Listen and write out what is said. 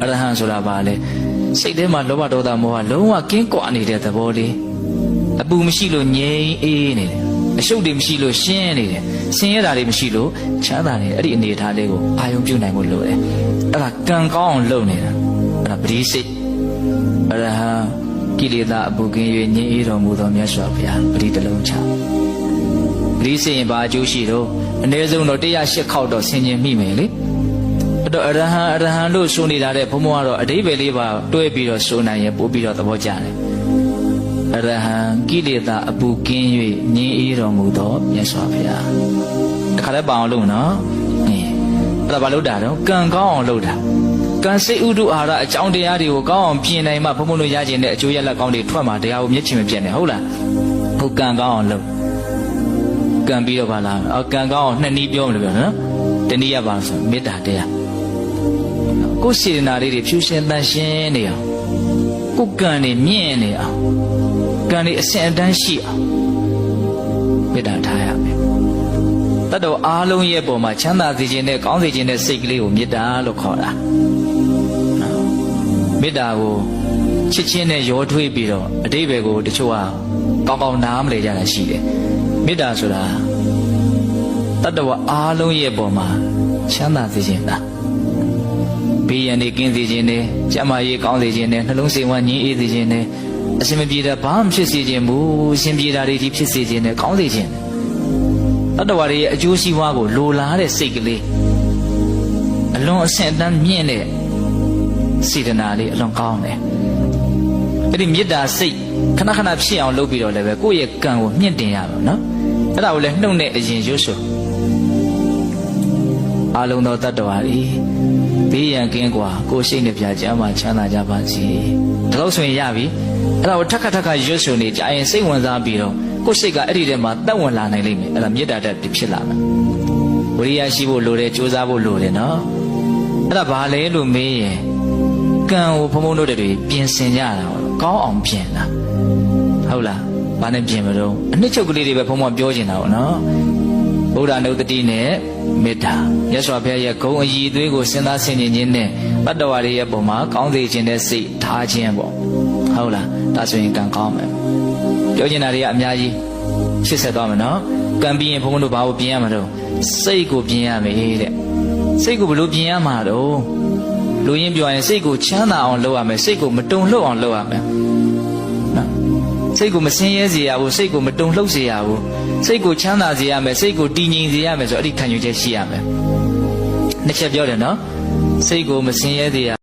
အရဟံဆိုတာပါလေစိတ်ထဲမှာလောဘဒေါသမောဟလုံးဝကင်းကွာနေတဲ့သဘောလေးအပူမရှိလို့ငြိမ်အေးနေတယ်အရှုပ်တွေမရှိလို့ရှင်းနေတယ်ဆင်းရဲတာတွေမရှိလို့ချမ်းသာနေတယ်အဲ့ဒီအနေအထားလေးကိုအာရုံပြုနိုင်ဖို့လိုတယ်အဲ့ဒါကံကောင်းအောင်လုပ်နေတာအဲ့ဒါပရိစိတ်အရဟံကိလေသာအပူကင်း၍ငြိမ်အေးတော်မူသောမြတ်စွာဘုရားပရိတလုံးချပရိစိတ်ရင်ဘာအကျိုးရှိတော့အနည်းဆုံးတော့108ခေါက်တော့ဆင်ခြင်မိမယ်လေအဲ့တော့အရဟံလို့ဆိုနေတာတဲ့ဘုံဘုံကတော့အဓိပ္ပာယ်လေးပါတွဲပြီးတော့ဆိုနိုင်ရင်ပို့ပြီးတော့သဘောကျတယ်အရဟံကိလေသာအပူကင်း၍ငြိမ်းအေးတော်မူသောမြတ်စွာဘုရားတခါတည်းပါအောင်လုပ်နော်အဲ့ဒါဘာလုပ်တာတော့ကံကောင်းအောင်လုပ်တာကံစိတ်ဥဒုအာရအကြောင်းတရားတွေကိုကောင်းအောင်ပြင်နိုင်မှဘုံဘုံတို့ရကျင်တဲ့အကျိုးရလဒ်ကောင်းတွေထွက်မှာတရားကိုမျက်ချင်မပြတ်နဲ့ဟုတ်လားဟုတ်ကံကောင်းအောင်လုပ်ကံပြီးတော့ပါလားကံကောင်းအောင်နှစ်နည်းပြောမလို့ပြောနော်တနည်းရပါဆိုမေတ္တာတရားကိုယ်စေတနာလေးတွေဖြူရှင်တန်ရှင်းနေအောင်ကိုယ်ကံတွေမြင့်နေအောင်ကံတွေအစဉ်အတန်းရှိအောင်မေတ္တာထားရမယ်တတ်တော်အားလုံးရဲ့ပုံမှာချမ်းသာစေခြင်းနဲ့ကောင်းစေခြင်းနဲ့စိတ်ကလေးကိုမေတ္တာလို့ခေါ်တာမေတ္တာကိုချစ်ချင်းနဲ့ရောထွေးပြီးတော့အတိပ္ပယ်ကိုတချို့ကကောင်းကောင်းနားမလည်ကြတာရှိတယ်မေတ္တာဆိုတာတတ္တဝအားလုံးရဲ့ပုံမှာချမ်းသာစေခြင်းလားဘေးရန်တွေကင်းစေခြင်းနဲ့ကျန်းမာရေးကောင်းစေခြင်းနဲ့နှလုံးစိမ်ဝမ်းငြိမ်းအေးစေခြင်းနဲ့အစင်မပြေတာဘာမှဖြစ်စေခြင်းမူအရှင်ပြေတာတွေဒီဖြစ်စေခြင်းနဲ့ကောင်းစေခြင်းတတ္တဝတွေရဲ့အကျိုးစီးပွားကိုလိုလားတဲ့စိတ်ကလေးအလွန်အဆင့်အတန်းမြင့်တဲ့စေတနာလေးအလွန်ကောင်းတယ်အဲ့ဒီမေတ္တာစိတ်ခဏခဏဖြစ်အောင်လုပ်ပြီးတော့လည်းပဲကိုယ့်ရဲ့ကံကိုမြင့်တင်ရမယ်နော်အဲ့ဒါကိုလည်းနှုတ်နဲ့အရင်ရွတ်ဆိုအလုံးသောတတ္တဝါတွေဘေးရန်ကင်းกว่าကိုယ်ရှိနေပြကြမှာချမ်းသာကြပါစေဒါလို့ဆိုရင်ရပြီအဲ့ဒါကိုထက်ခါရွတ်ဆိုနေကြရင်စိတ်ဝင်စားပြီးတော့ကိုယ်စိတ်ကအဲ့ဒီထဲမှာတက်ဝင်လာနိုင်လိမ့်မယ်အဲ့ဒါမေတ္တာတက်ဖြစ်လာမယ်ဝိရိယရှိဖို့လိုတယ်ကြိုးစားဖို့လိုတယ်နော်အဲ့ဒါဘာလဲလို့မေးရင်ကံကိုဘုံဘုံတို့တွေပြင်ဆင်ကြတာကောင်းအောင်ပြင်တာဟုတ်လားဘာနဲ့ပြင်မလို့အနှစ်ချုပ်ကလေးတွေပဲဘုံဘုံပြောချင်တာပေါ့နော်ဗုဒ္ဓနုတ္တိနဲ့မေတ္တာမြတ်စွာဘုရားရဲ့ဂုဏ်အည်သွေးကိုစဉ်းစားဆင်ခြင်ခြင်းနဲ့တတ္တဝါတွေရဲ့ပုံမှာကောင်းစေခြင်းနဲ့စိတ်ထားခြင်းပေါ့ဟုတ်လားဒါဆိုရင်ကံကောင်းမယ်ပြောချင်တာတွေကအများကြီးရှင်းဆက်သွားမယ်နော်ကံပြီးရင်ဘုန်းဘုန်းတို့ဘာကိုပြင်ရမှာတော့စိတ်ကိုပြင်ရမယ်တဲ့စိတ်ကိုဘယ်လိုပြင်ရမှာတော့လူရင်းပြောရင်စိတ်ကိုချမ်းသာအောင်လုပ်ရမယ်စိတ်ကိုမတုန်လှုပ်အောင်လုပ်ရမယ်နော်စိတ်ကိုမဆင်းရဲစေရဘူးစိတ်ကိုမတုန်လှုပ်စေရဘူးစိတ်ကိုချမ်းသာစေရမယ်စိတ်ကိုတည်ငြိမ်စေရမယ်ဆိုအဲ့ဒီခံယူချက်ရှိရမယ်နှစ်ချက်ပြောတယ်နော်စိတ်ကိုမဆင်းရဲစေရ